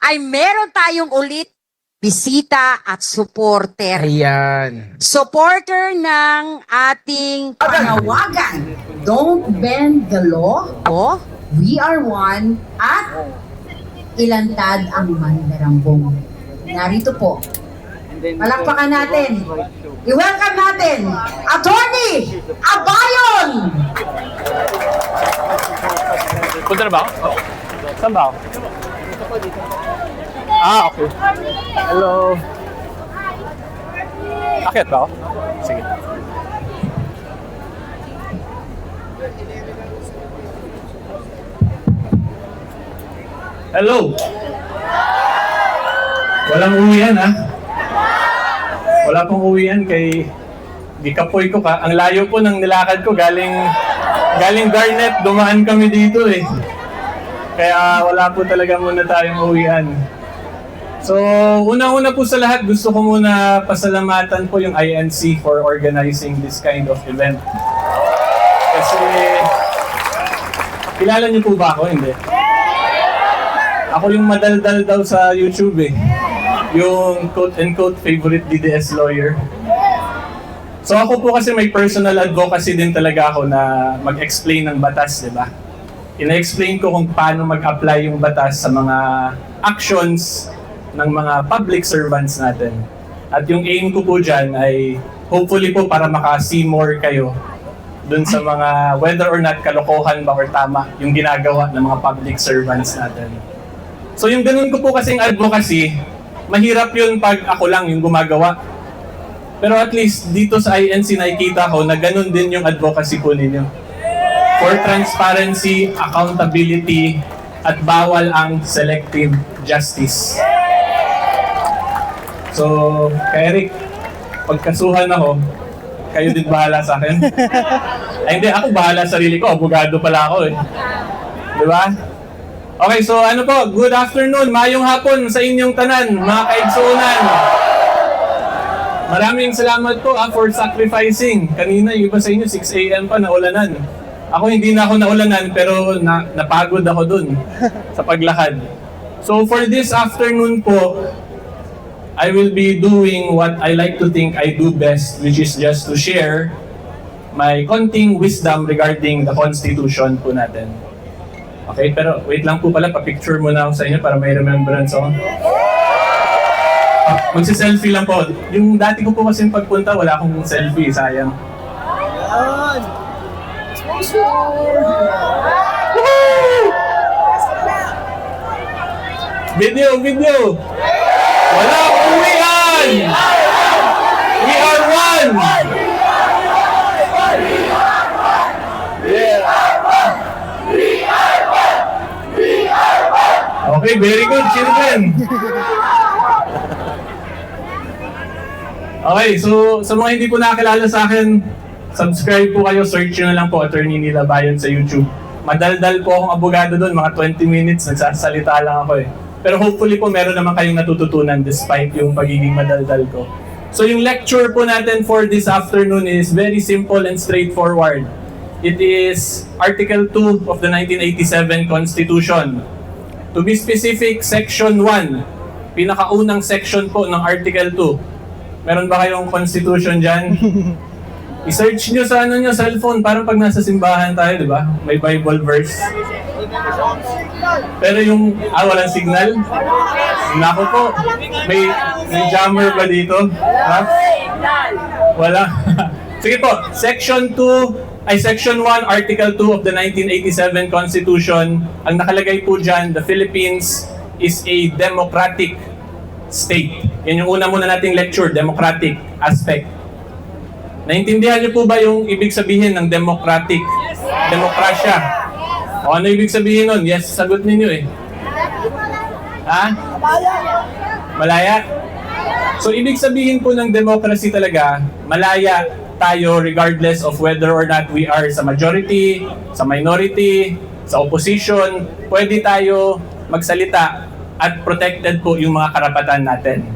ay meron tayong ulit bisita at supporter. Ayan. Supporter ng ating panawagan. Don't bend the law. Oh, we are one at ilantad ang mandarambong. Narito po. Palakpakan natin. I-welcome natin, Attorney Abayon! Punta na ba ako? Saan ba ako? Okay. Hello. Akit ba ako? Sige. Hello. Walang uwian ha? Wala pong uwian kay Gikapoy ko ka. Ang layo po ng nilakad ko galing Garnet, dumaan kami dito eh. Kaya wala po talaga muna tayong uwian. So, una-una po sa lahat, gusto ko muna pasalamatan po yung INC for organizing this kind of event. Kasi, kilala niyo po ba ako? Hindi. Ako yung madaldal daw sa YouTube eh. Yung quote-unquote favorite DDS lawyer. So ako po kasi may personal advocacy din talaga ako na mag-explain ng batas, di ba? Ina-explain ko kung paano mag-apply yung batas sa mga actions ng mga public servants natin. At yung aim ko po dyan ay hopefully po para maka-see more kayo dun sa mga whether or not kalokohan ba or tama yung ginagawa ng mga public servants natin. So yung ganun ko po kasing advocacy, mahirap yun pag ako lang yung gumagawa. Pero at least dito sa INC nakikita ko na ganun din yung advocacy po ninyo. For transparency, accountability, at bawal ang selective justice. So, kay Eric, pagkasuhan ako, kayo din bahala sa akin. Ay hindi, ako bahala sa sarili ko, abogado pala ako eh. Di ba? Okay, so ano po, good afternoon, mayong hapon sa inyong tanan, mga kaigsuunan. Maraming salamat po for sacrificing. Kanina, yung iba sa inyo, 6 a.m. pa naulanan. Ako hindi na ako naulanan, pero napagod ako dun sa paglakad. So for this afternoon po, I will be doing what I like to think I do best, which is just to share my konting wisdom regarding the Constitution po natin. Okay, pero wait lang po pala, pa-picture muna ako sa inyo para may remembrance ako. Magsi-selfie lang po. Yung dati ko po kasing pagpunta, wala akong selfie, sayang. Video! Wala akong uwian! We are one! Okay, very good, children. Okay, so sa mga hindi po nakakilala sa akin, subscribe po kayo, search nyo na lang po Attorney Neil Abayon sa YouTube. Madaldal po akong abogado doon, mga 20 minutes, nagsasalita lang ako eh. Pero hopefully po meron naman kayong natututunan despite yung pagiging madaldal ko. So yung lecture po natin for this afternoon is very simple and straightforward. It is Article 2 of the 1987 Constitution. To be specific, Section 1, pinakaunang section po ng Article 2. Meron ba kayong Constitution dyan? I-search nyo sa cellphone, parang pag nasa simbahan tayo, di ba? May Bible verse. Pero yung, walang signal? Naku po, may jammer ba dito? Ha? Wala. Sige po, Section 1, Article 2 of the 1987 Constitution, ang nakalagay po dyan, the Philippines is a democratic state. Yan yung una muna nating lecture, democratic aspect. Naintindihan niyo po ba yung ibig sabihin ng democratic? Demokrasya. O ano ibig sabihin nun? Yes, sagot ninyo eh. Ha? Malaya? So ibig sabihin po ng democracy talaga, malaya tayo regardless of whether or not we are sa majority, sa minority, sa opposition, pwede tayo magsalita at protected po yung mga karapatan natin.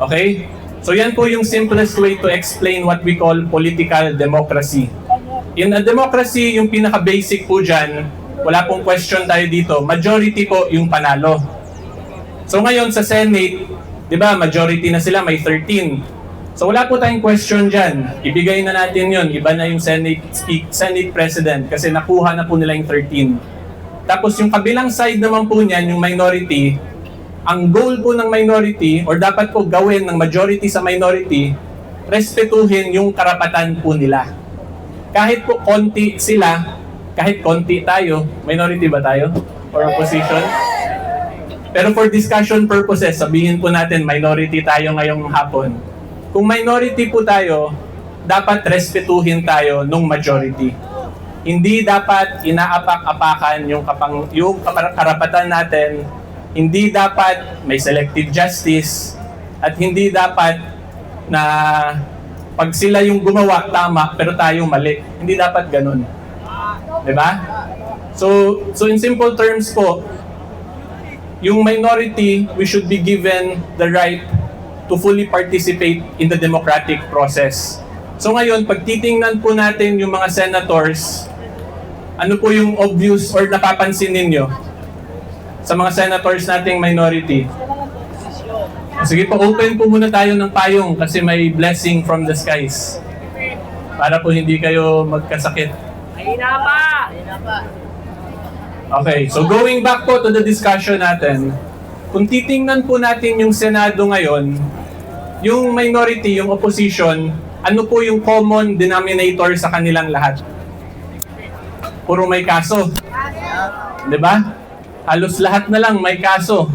Okay? So yan po yung simplest way to explain what we call political democracy. In a democracy, yung pinaka-basic po dyan, wala pong question tayo dito, majority po yung panalo. So ngayon sa Senate, di ba, majority na sila, may 13. So wala po tayong question dyan. Ibigay na natin yon. Iba na yung Senate President kasi nakuha na po nila yung 13. Tapos yung kabilang side naman po niyan, yung minority, ang goal po ng minority or dapat po gawin ng majority sa minority, respetuhin yung karapatan po nila. Kahit po konti sila, kahit konti tayo, minority ba tayo? Or opposition? Pero for discussion purposes, sabihin po natin minority tayo ngayong hapon. Kung minority po tayo, dapat respetuhin tayo nung majority. Hindi dapat inaapak-apakan yung karapatan natin. Hindi dapat may selective justice. At hindi dapat na pag sila yung gumawa, tama, pero tayo mali. Hindi dapat ganun. Diba? So in simple terms po, yung minority, we should be given the right to fully participate in the democratic process. So ngayon, pag titingnan po natin yung mga senators, ano po yung obvious or napapansin ninyo sa mga senators nating minority? Sige po, open po muna tayo ng payong kasi may blessing from the skies. Para po hindi kayo magkasakit. Mahina pa! Okay, so going back po to the discussion natin, kung titingnan po natin yung Senado ngayon, yung minority, yung opposition, ano po yung common denominator sa kanilang lahat? Puro may kaso. 'Di ba? Halos lahat na lang may kaso.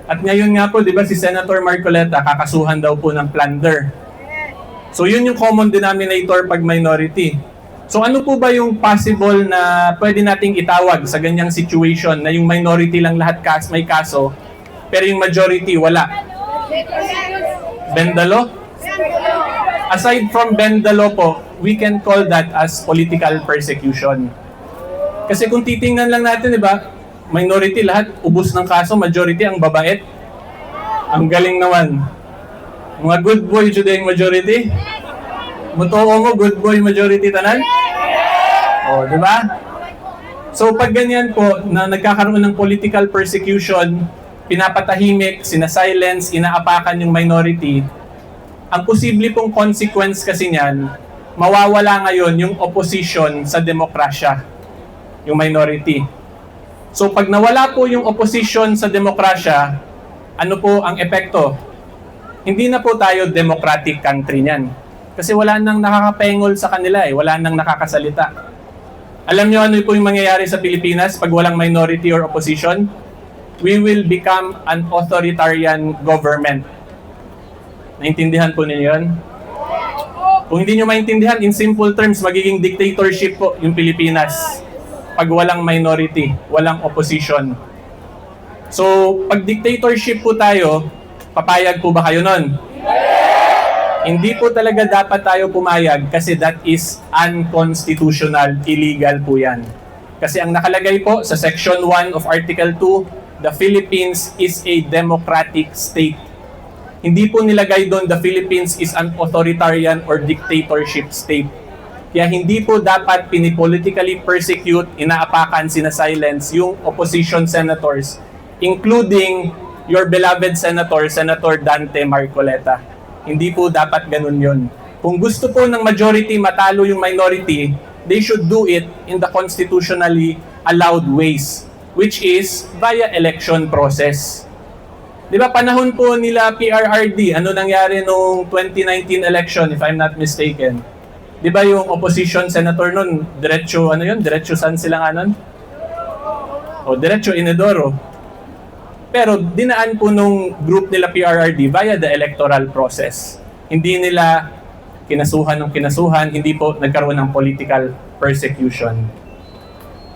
At ngayon nga po, 'di ba, si Senator Marcoleta kakasuhan daw po ng plunder. So yun yung common denominator pag minority. So ano po ba yung possible na pwede nating itawag sa ganyang situation na yung minority lang lahat may kaso, pero yung majority wala? Bendalo? Aside from Bendalo po, we can call that as political persecution. Kasi kung titingnan lang natin, di ba, minority lahat, ubos ng kaso, majority ang babait. Ang galing naman. Mga good boy, Judayang majority. Mutoo mo, good boy majority tanan? O, di ba? So pag ganyan po, na nagkakaroon ng political persecution, pinapatahimik, sinasilence, inaapakan yung minority, ang posible pong consequence kasi niyan, mawawala ngayon yung opposition sa demokrasya, yung minority. So pag nawala po yung opposition sa demokrasya, ano po ang epekto? Hindi na po tayo democratic country niyan. Kasi wala nang nakakapengol sa kanila wala nang nakakasalita. Alam niyo ano po yung mangyayari sa Pilipinas pag walang minority or opposition? We will become an authoritarian government. Naintindihan po ninyo yun? Kung hindi nyo maintindihan, in simple terms, magiging dictatorship po yung Pilipinas pag walang minority, walang opposition. So, pag dictatorship po tayo, papayag po ba kayo nun? Hindi po talaga dapat tayo pumayag kasi that is unconstitutional, illegal po yan. Kasi ang nakalagay po sa Section 1 of Article 2, the Philippines is a democratic state. Hindi po nilagay doon the Philippines is an authoritarian or dictatorship state. Kaya hindi po dapat pinipolitically persecute, inaapakan, sinasilence yung opposition senators, including your beloved Senator Dante Marcoleta. Hindi po dapat ganun yun. Kung gusto po ng majority matalo yung minority, they should do it in the constitutionally allowed ways, which is via election process. Di ba panahon po nila PRRD, ano nangyari nung 2019 election, if I'm not mistaken? Di ba yung opposition senator nun, diretso, ano yun? Diretso saan sila nga nun? O, diretso Inedoro. Pero dinaan po nung group nila PRRD via the electoral process. Hindi nila kinasuhan ng kinasuhan, hindi po nagkaroon ng political persecution.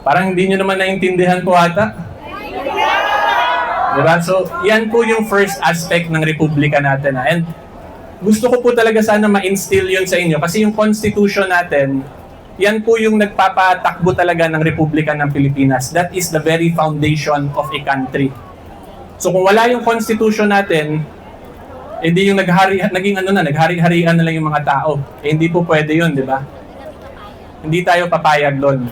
Parang hindi nyo naman naintindihan po ata. Diba? So, yan po yung first aspect ng republika natin. And gusto ko po talaga sana ma-instill yun sa inyo kasi yung constitution natin, yan po yung nagpapatakbo talaga ng republika ng Pilipinas. That is the very foundation of a country. So kung wala yung constitution natin, hindi yung naghari-harian na lang yung mga tao. Hindi po pwede yun, di ba? Hindi tayo papayag doon.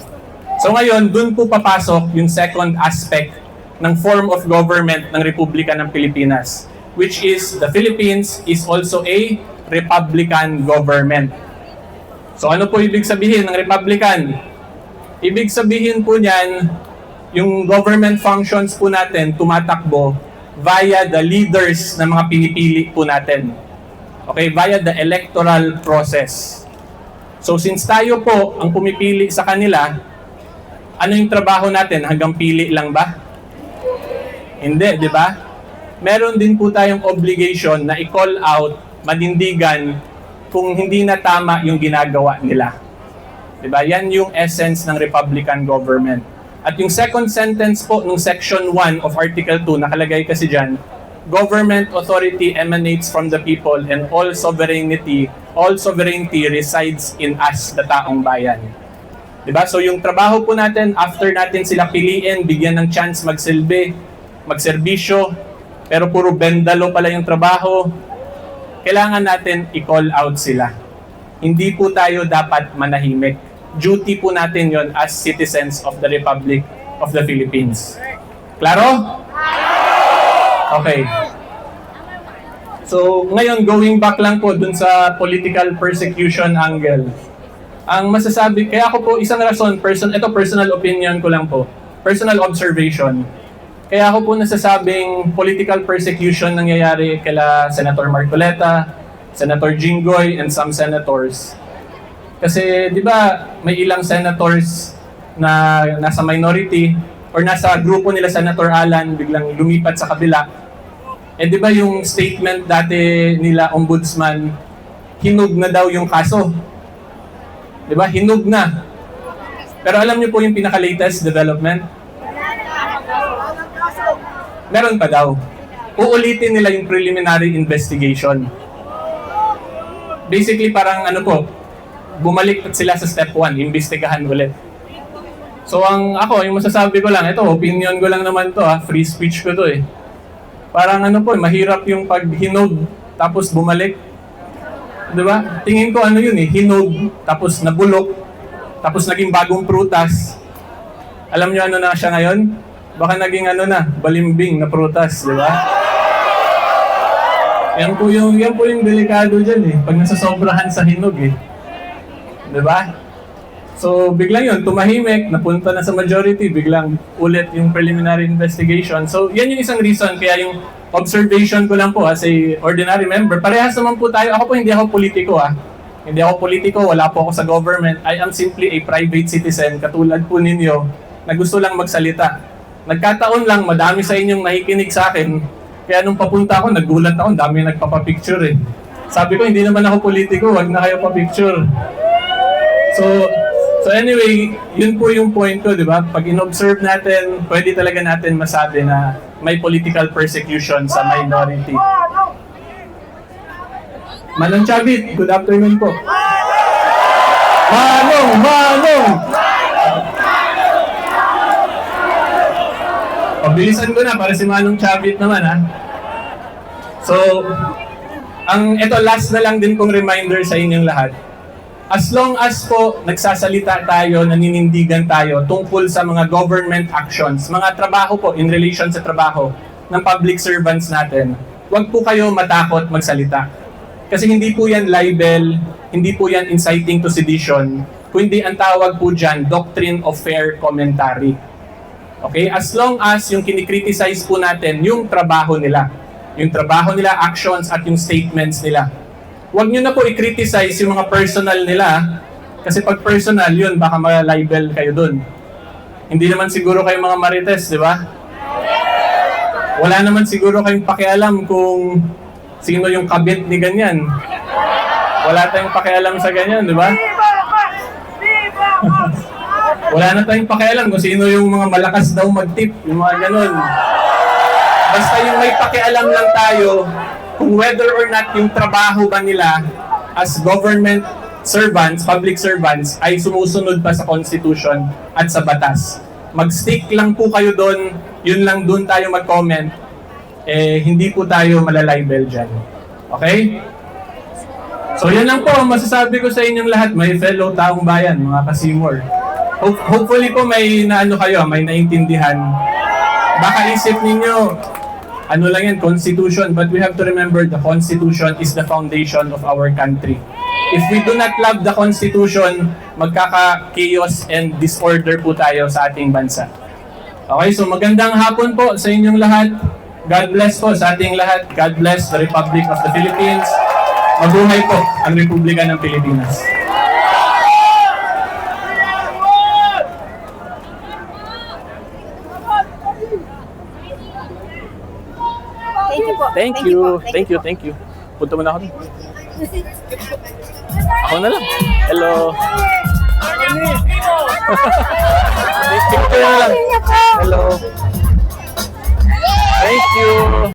So ngayon, doon po papasok yung second aspect ng form of government ng Republika ng Pilipinas, which is the Philippines is also a Republican government. So ano po ibig sabihin ng Republican? Ibig sabihin po niyan, yung government functions po natin tumatakbo via the leaders na mga pinipili po natin. Okay, via the electoral process. So since tayo po ang pumipili sa kanila, ano yung trabaho natin? Hanggang pili lang ba? Hindi, di ba? Meron din po tayong obligation na i-call out, manindigan kung hindi na tama yung ginagawa nila. Di ba? Yan yung essence ng Republican government. At yung second sentence po ng Section 1 of Article 2, nakalagay kasi dyan, government authority emanates from the people and all sovereignty resides in us, the taong bayan. Diba? So yung trabaho po natin, after natin sila piliin, bigyan ng chance magsilbi, magserbisyo, pero puro bendalo pala yung trabaho, kailangan natin i-call out sila. Hindi po tayo dapat manahimik. Duty po natin yon as citizens of the Republic of the Philippines. Klaro? Okay. So, ngayon, going back lang po dun sa political persecution angle. Ang masasabi, kaya ako po, isang rason, ito personal opinion ko lang po, personal observation. Kaya ako po nasasabing political persecution nangyayari kila Senator Marcoleta, Senator Jinggoy, and some senators. Kasi, di ba, may ilang senators na nasa minority or nasa grupo nila Senator Alan, biglang lumipat sa kabila. Eh, di ba yung statement dati nila ombudsman, hinug na daw yung kaso. Di ba? Hinug na. Pero alam niyo po yung pinaka-latest development? Meron pa daw. Uulitin nila yung preliminary investigation. Basically, parang ano po, bumalik sila sa step 1, imbestigahan ulit. So yung masasabi ko lang, ito, opinion ko lang naman to, free speech ko to eh. Parang ano po, mahirap yung pag hinog, tapos bumalik. Diba? Tingin ko ano yun eh, hinog, tapos nabulok, tapos naging bagong prutas. Alam nyo ano na siya ngayon? Baka naging ano na, balimbing na prutas, di ba? Yan po yung delikado dyan eh, pag nasasobrahan sa hinog eh. Diba? So, biglang yun, tumahimik, napunta na sa majority, biglang ulit yung preliminary investigation. So, yan yung isang reason, kaya yung observation ko lang po as a ordinary member, parehas naman po tayo. Ako po, hindi ako politiko Hindi ako politiko, wala po ako sa government. I am simply a private citizen, katulad po ninyo, na gusto lang magsalita. Nagkataon lang, madami sa inyong nakikinig sa akin, kaya nung papunta ako, nagulat ako, dami nagpapapicture eh. Sabi ko, hindi naman ako politiko, wag na kayo pa-picture. So anyway, yun po yung point ko, di ba? Pag in-observe natin, pwede talaga natin masabi na may political persecution sa minority. Manong Chavit, good afternoon po. Manong! Pabilisan ko na para si Manong Chavit naman So, ito last na lang din kong reminder sa inyong lahat. As long as po nagsasalita tayo, naninindigan tayo tungkol sa mga government actions, mga trabaho po in relation sa trabaho ng public servants natin, huwag po kayo matakot magsalita. Kasi hindi po yan libel, hindi po yan inciting to sedition, kundi ang tawag po dyan, doctrine of fair commentary. Okay? As long as yung kinikriticize po natin yung trabaho nila, actions at yung statements nila. Huwag nyo na po i-criticize yung mga personal nila kasi pag personal yun, baka ma-libel kayo dun. Hindi naman siguro kayo mga marites, di ba? Wala naman siguro kayong pakialam kung sino yung kabit ni ganyan. Wala tayong pakialam sa ganyan, di ba? Wala na tayong pakialam kung sino yung mga malakas daw mag-tip, yung mga ganun. Basta yung may pakialam lang tayo kung whether or not yung trabaho ba nila as government servants, public servants, ay sumusunod pa sa Constitution at sa batas. Mag-stick lang po kayo doon, yun lang doon tayo mag-comment, hindi po tayo malalibel dyan. Okay? So yan lang po ang masasabi ko sa inyong lahat, may fellow taong bayan, mga kasimor. Hopefully po may naintindihan baka isip ninyo, ano lang yan, Constitution, but we have to remember the Constitution is the foundation of our country. If we do not love the Constitution, magkaka-chaos and disorder po tayo sa ating bansa. Okay, so magandang hapon po sa inyong lahat. God bless po sa ating lahat. God bless the Republic of the Philippines. Mabuhay po ang Republika ng Pilipinas. Thank you po. Thank you. Thank you. Thank you. Punta mo na ako. Ako na lang. Hello. Picture na lang. Hello. Thank you.